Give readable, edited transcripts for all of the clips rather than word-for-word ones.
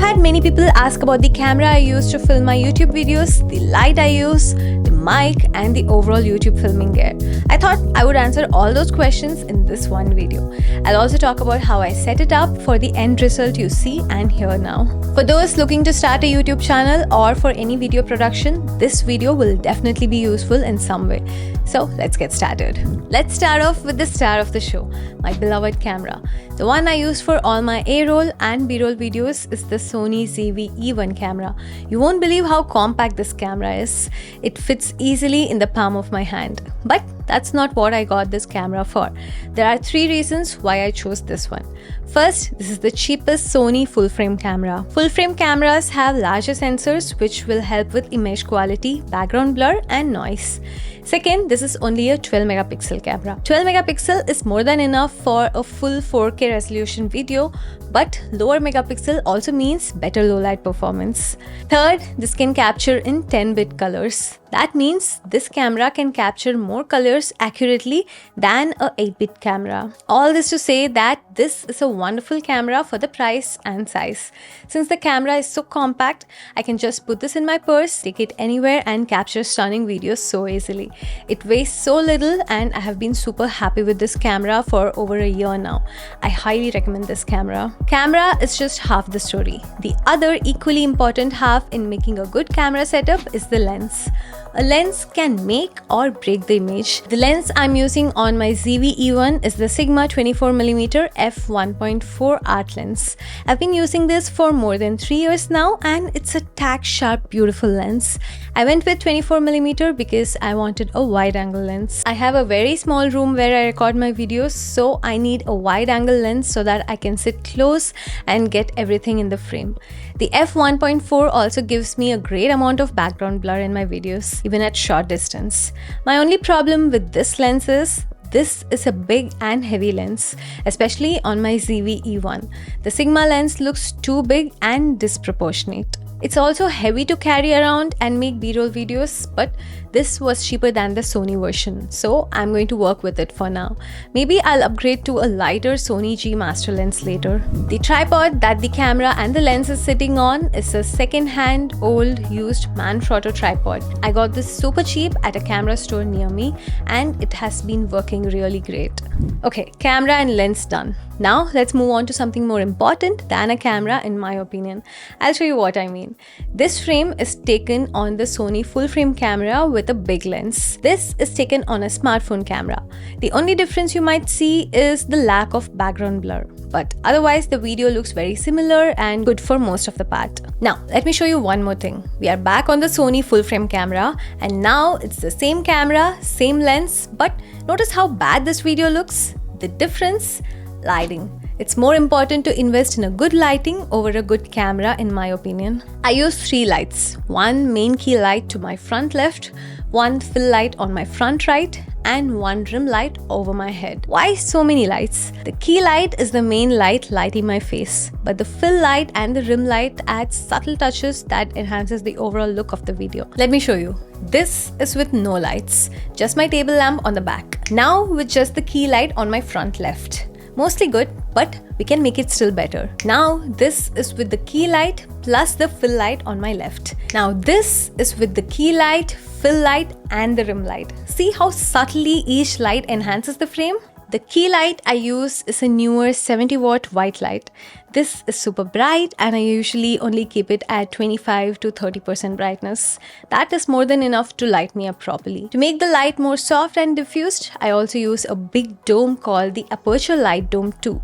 had many people ask about the camera I use to film my YouTube videos, the light I use, the mic, and the overall YouTube filming gear. I thought I would answer all those questions in this one video. I'll also talk about how I set it up for the end result you see and hear now. For those looking to start a YouTube channel or for any video production, this video will definitely be useful in some way. So let's get started. Let's start off with the star of the show, my beloved camera. The one I use for all my A-roll and B-roll videos is the Sony ZV-E1 camera. You won't believe how compact this camera is. It fits easily in the palm of my hand. But that's not what I got this camera for. There are 3 reasons why I chose this one. First, this is the cheapest Sony full-frame camera. Full-frame cameras have larger sensors which will help with image quality, background blur and noise. Second, this is only a 12 megapixel camera. 12 megapixel is more than enough for a full 4K resolution video, but lower megapixel also means better low light performance. Third, this can capture in 10-bit colors. That means this camera can capture more colors accurately than a 8-bit camera. All this to say that this is a wonderful camera for the price and size. Since the camera is so compact, I can just put this in my purse, take it anywhere and capture stunning videos so easily. It weighs so little and I have been super happy with this camera for over a year now. I highly recommend this camera. Camera is just half the story. The other equally important half in making a good camera setup is the lens. A lens can make or break the image. The lens I'm using on my ZV-E1 is the Sigma 24mm f1.4 art lens. I've been using this for more than 3 years now and it's a tack sharp beautiful lens. I went with 24mm because I wanted a wide angle lens. I have a very small room where I record my videos, so I need a wide angle lens so that I can sit close and get everything in the frame. The f1.4 also gives me a great amount of background blur in my videos, even at short distance. My only problem with this lens is this is a big and heavy lens, especially on my ZV-E1. The Sigma lens looks too big and disproportionate. It's also heavy to carry around and make B-roll videos, but this was cheaper than the Sony version, so I'm going to work with it for now. Maybe I'll upgrade to a lighter Sony G Master lens later. The tripod that the camera and the lens is sitting on is a second-hand, old, used Manfrotto tripod. I got this super cheap at a camera store near me and it has been working really great. Okay, camera and lens done. Now let's move on to something more important than a camera in my opinion. I'll show you what I mean. This frame is taken on the Sony full-frame camera with a big lens. This is taken on a smartphone camera. The only difference you might see is the lack of background blur. But otherwise the video looks very similar and good for most of the part. Now let me show you one more thing. We are back on the Sony full-frame camera and now it's the same camera, same lens, but notice how bad this video looks? The difference? Lighting. It's more important to invest in a good lighting over a good camera in my opinion. I use 3 lights. One main key light to my front left, one fill light on my front right, and one rim light over my head. Why so many lights? The key light is the main light lighting my face, but the fill light and the rim light add subtle touches that enhances the overall look of the video. Let me show you. This is with no lights, just my table lamp on the back. Now with just the key light on my front left. Mostly good, but we can make it still better. Now this is with the key light plus the fill light on my left. Now this is with the key light, fill light and the rim light. See how subtly each light enhances the frame? The key light I use is a newer 70-watt white light. This is super bright and I usually only keep it at 25 to 30% brightness. That is more than enough to light me up properly. To make the light more soft and diffused, I also use a big dome called the Aperture Light Dome 2.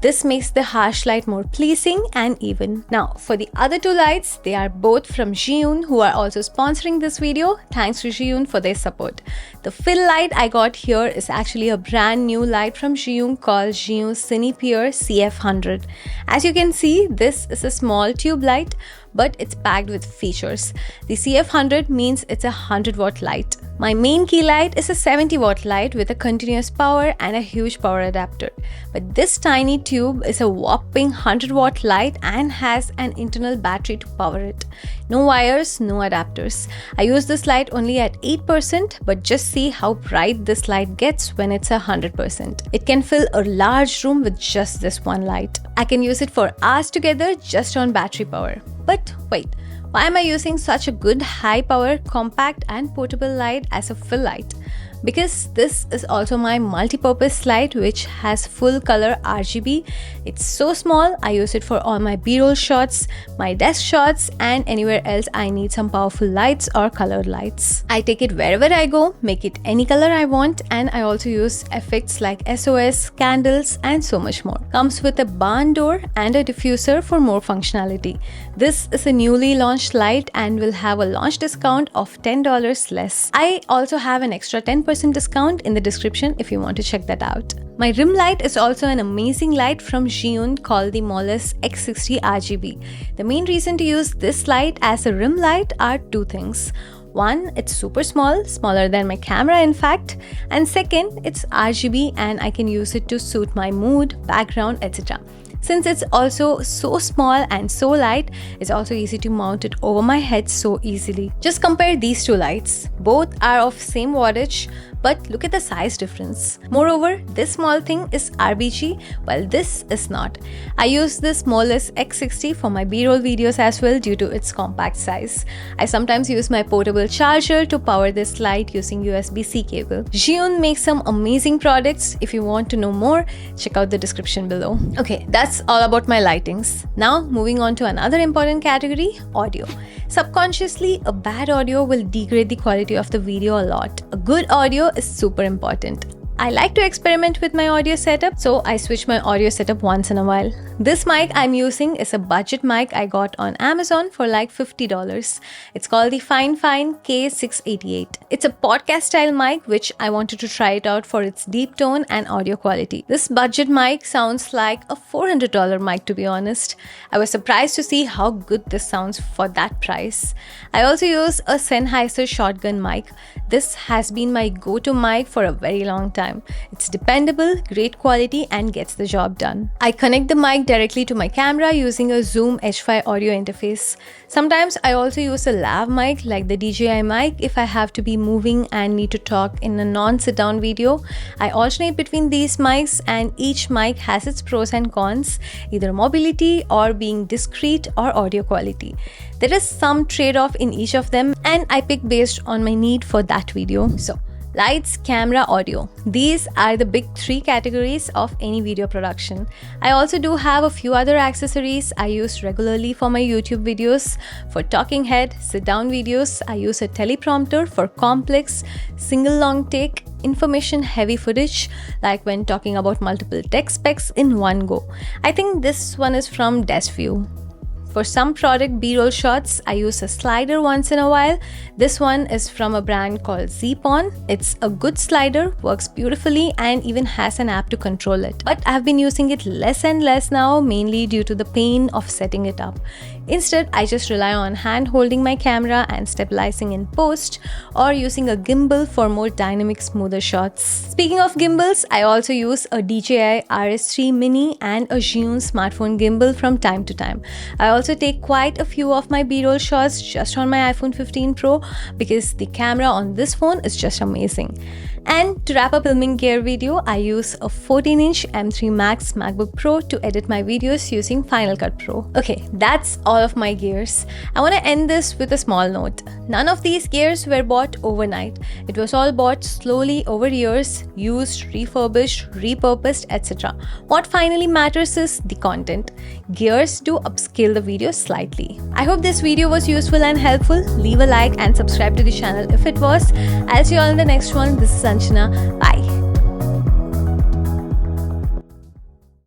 This makes the harsh light more pleasing and even. Now, for the other 2 lights, they are both from Zhiyun, who are also sponsoring this video. Thanks to Zhiyun for their support. The fill light I got here is actually a brand new light from Zhiyun called Zhiyun Cinepeer CF100. As you can see, this is a small tube light, but it's packed with features. The CF100 means it's a 100-watt light. My main key light is a 70-watt light with a continuous power and a huge power adapter. But this tiny tube is a whopping 100-watt light and has an internal battery to power it. No wires, no adapters. I use this light only at 8%, but just see how bright this light gets when it's 100%. It can fill a large room with just this one light. I can use it for hours together just on battery power. But wait, why am I using such a good high-power, compact and portable light as a fill light? Because this is also my multi-purpose light which has full color RGB. It's so small, I use it for all my B-roll shots, my desk shots and anywhere else I need some powerful lights or colored lights. I take it wherever I go, make it any color I want, and I also use effects like SOS, candles and so much more. Comes with a barn door and a diffuser for more functionality. This is a newly launched light and will have a launch discount of $10 less. I also have an extra 10% discount in the description if you want to check that out. My rim light is also an amazing light from Gimbal called the Moles X60 RGB. The main reason to use this light as a rim light are two things. One, it's super small, smaller than my camera in fact, and second, it's RGB and I can use it to suit my mood, background, etc. Since it's also so small and so light, it's also easy to mount it over my head so easily. Just compare these two lights. Both are of same wattage, but look at the size difference. Moreover, this small thing is RBG, while this is not. I use this Moles X60 for my B-roll videos as well due to its compact size. I sometimes use my portable charger to power this light using USB-C cable. Gimbal makes some amazing products. If you want to know more, check out the description below. Okay, that's all about my lightings. Now, moving on to another important category, audio. Subconsciously, a bad audio will degrade the quality of the video a lot. A good audio is super important. I like to experiment with my audio setup, so I switch my audio setup once in a while. This mic I'm using is a budget mic I got on Amazon for like $50. It's called the Fine K688. It's a podcast style mic which I wanted to try it out for its deep tone and audio quality. This budget mic sounds like a $400 mic to be honest. I was surprised to see how good this sounds for that price. I also use a Sennheiser shotgun mic. This has been my go-to mic for a very long time. It's dependable, great quality and gets the job done. I connect the mic directly to my camera using a Zoom H5 audio interface. Sometimes I also use a lav mic like the DJI mic if I have to be moving and need to talk in a non-sit down video. I alternate between these mics and each mic has its pros and cons, either mobility or being discreet or audio quality. There is some trade-off in each of them and I pick based on my need for that video. So, lights, camera, audio. These are the big three categories of any video production. I also do have a few other accessories I use regularly for my YouTube videos. For talking head, sit-down videos, I use a teleprompter for complex, single long take, information-heavy footage, like when talking about multiple tech specs in one go. I think this one is from DeskView. For some product B-roll shots, I use a slider once in a while. This one is from a brand called Zpon. It's a good slider, works beautifully and even has an app to control it. But I've been using it less and less now, mainly due to the pain of setting it up. Instead, I just rely on hand holding my camera and stabilizing in post or using a gimbal for more dynamic, smoother shots. Speaking of gimbals, I also use a DJI RS3 Mini and a Zhiyun smartphone gimbal from time to time. I also take quite a few of my B-roll shots just on my iPhone 15 Pro because the camera on this phone is just amazing. And to wrap up filming gear video, I use a 14-inch M3 Max MacBook Pro to edit my videos using Final Cut Pro. Okay, that's all of my gears. I want to end this with a small note. None of these gears were bought overnight. It was all bought slowly over years, used, refurbished, repurposed, etc. What finally matters is the content. Gears do upscale the video slightly. I hope this video was useful and helpful. Leave a like and subscribe to the channel if it was. I'll see you all in the next one. This is Anjana. Bye.